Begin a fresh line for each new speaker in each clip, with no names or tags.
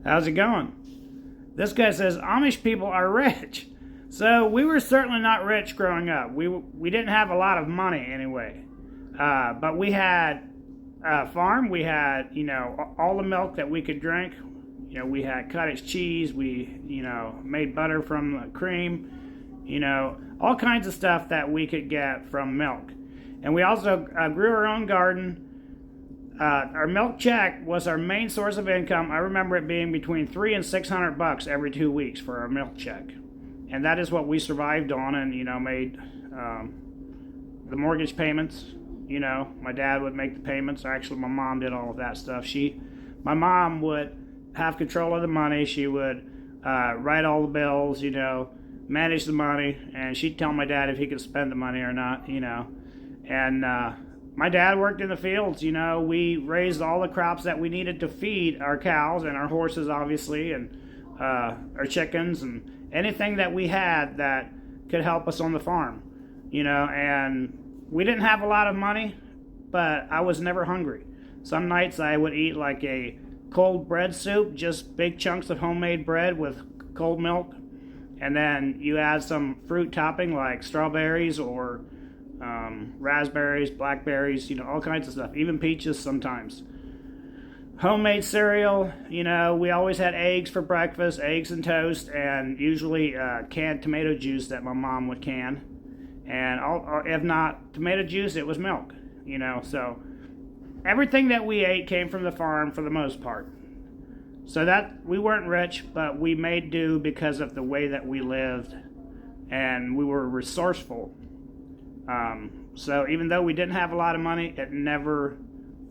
How's it going? This guy says Amish people are rich. So we were certainly not rich growing up. We didn't have a lot of money anyway. But we had a farm. We had, all the milk that we could drink. We had cottage cheese. We, made butter from the cream. All kinds of stuff that we could get from milk. And we also grew our own garden. Our milk check was our main source of income. I remember it being between $300 and $600 every 2 weeks for our milk check, and that is what we survived on. And made the mortgage payments. My dad would make the payments. Actually, my mom did all of that stuff. My mom would have control of the money. She would write all the bills. Manage the money, and she'd tell my dad if he could spend the money or not. And my dad worked in the fields. We raised all the crops that we needed to feed our cows and our horses, obviously, and our chickens and anything that we had that could help us on the farm. And we didn't have a lot of money, but I was never hungry. Some nights I would eat like a cold bread soup, just big chunks of homemade bread with cold milk, and then you add some fruit topping like strawberries or raspberries, blackberries, all kinds of stuff, even peaches sometimes. Homemade cereal, we always had eggs for breakfast, eggs and toast, and usually canned tomato juice that my mom would can. And if not tomato juice, it was milk, So everything that we ate came from the farm for the most part. So that we weren't rich, but we made do because of the way that we lived, and we were resourceful. So even though we didn't have a lot of money, it never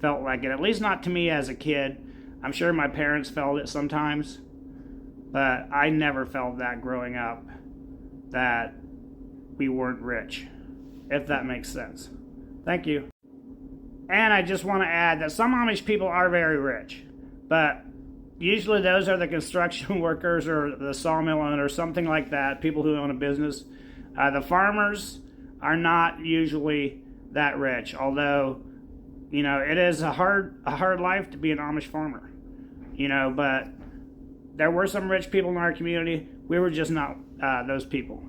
felt like it, at least not to me as a kid. I'm sure my parents felt it sometimes, but I never felt that growing up, that we weren't rich, if that makes sense. Thank you. And I just want to add that some Amish people are very rich, but usually those are the construction workers or the sawmill owners, something like that, people who own a business. The farmers are not usually that rich, although, it is a hard life to be an Amish farmer, but there were some rich people in our community. We were just not those people.